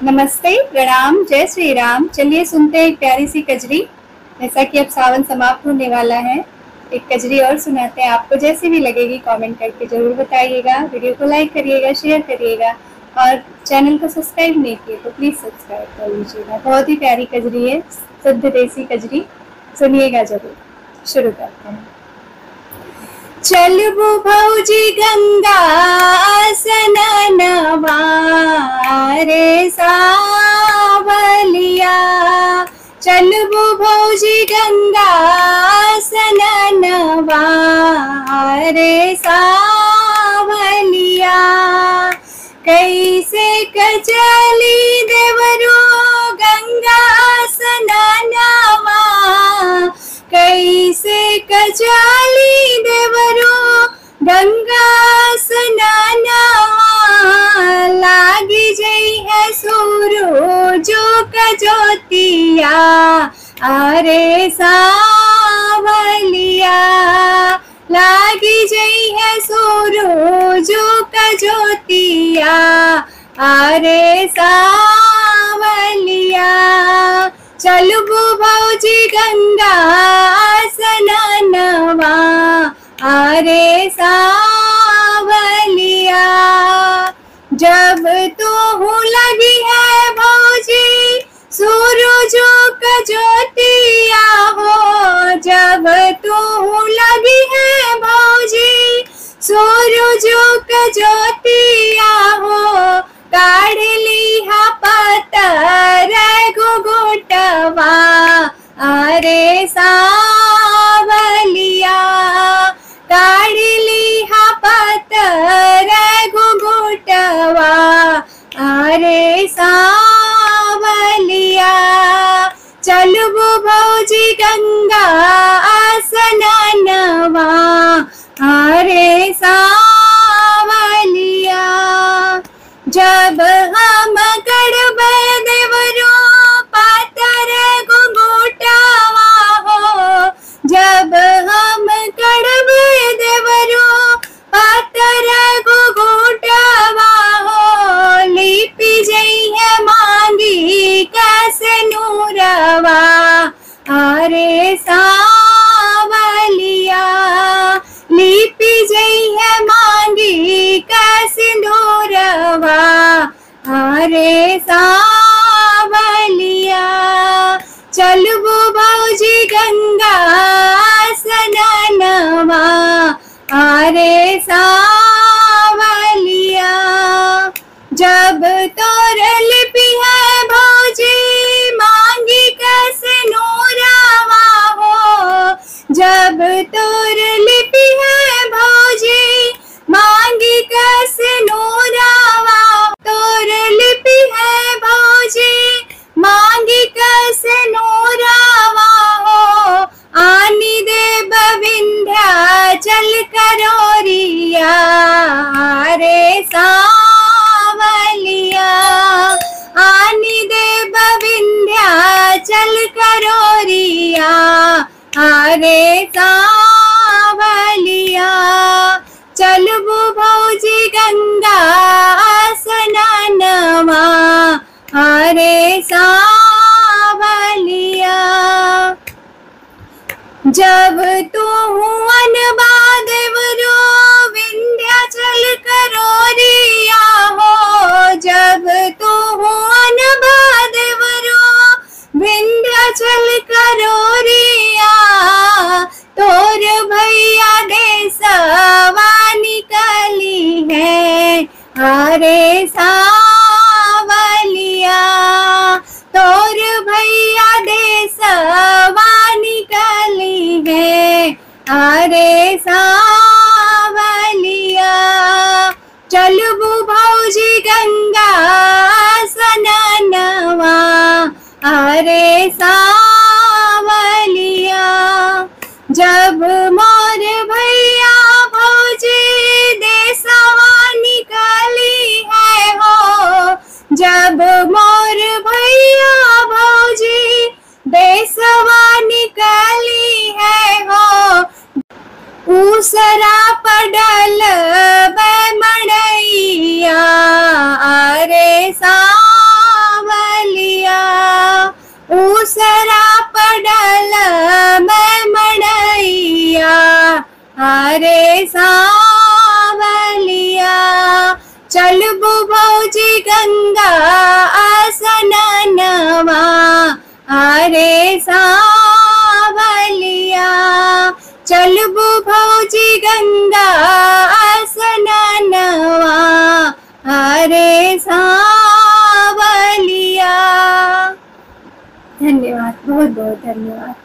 नमस्ते, प्रणाम, जय श्री राम। चलिए सुनते हैं एक प्यारी सी कजरी। जैसा कि अब सावन समाप्त होने वाला है, एक कजरी और सुनाते हैं। आपको जैसी भी लगेगी कमेंट करके जरूर बताइएगा। वीडियो को लाइक करिएगा, शेयर करिएगा और चैनल को सब्सक्राइब नहीं किए तो प्लीज़ सब्सक्राइब कर लीजिएगा। बहुत ही प्यारी कजरी है, शुद्ध देसी कजरी, सुनिएगा जरूर। शुरू करते हैं। चलबो भौजी गंगा स्नानवा रे सावलिया, चलबो भौजी गंगा स्नानवा रे सावलिया। कैसे कचली देवरो गंगा स्नानवा, कैसे कचली देवरो गंगा स्नानवा। लागी जई है सूरजो का ज्योतिया अरे सावलिया, लागी जई है सूरजो का ज्योतिया अरे सावलिया। चलबो भौजी गंगा स्नानवा अरे सावलिया। जब तू लगी है भौजी सूरजो का ज्योतिया हो, जब तू लगी है भौजी सूरजो का ज्योतिया हो। काढ़ लिहा पतर घुघुटवा अरे सावलिया, काढ़ लिहा पतर घुघुटवा अरे सावलिया। चलबो भौजी गंगा स्नानवा अरे सावलिया। जब हम कड़ब देवरो पातर घुघुटवा हो, जब हम कड़ब देवरो पातर घुघुटवा हो। लिपि जई है मांगी कैसे नूरवा अरे सावलिया, लिपि जई है मांगी कैसे नूरवा अरे सावलिया। चलबो भौजी गंगा स्नानवा अरे सावलिया। जब तोर लिपि है भौजी मांगी कैसे नूरवा हो, जब तोर लिपि है भौजी मांगी कैसे नूरवा। तोर लिपि है भौजी मांगी कैसे नूरवा हो। आनी देव विंध्याचल करोरिया अरे सावलिया, आनी देव विंध्याचल करोरिया अरे सावलिया। चलबो भौजी गंगा स्नानवा अरे सावलिया। जब तू अनबा देवरो विंध्याचल करोरिया हो, जब तू अनबा देवरो विंध्याचल करोरिया। तोर भैया देसवा निकली है अरे सावलिया, तोर भैया देसवा निकली है अरे सावलिया। चलबो भौजी गंगा स्नानवा अरे सावलिया। जब मोर भैया भौजी देसवा निकली है हो, जब मोर भैया भौजी देसवा निकली है हो। ऊसरा पडल मड़ैया बहुत धन्यवाद।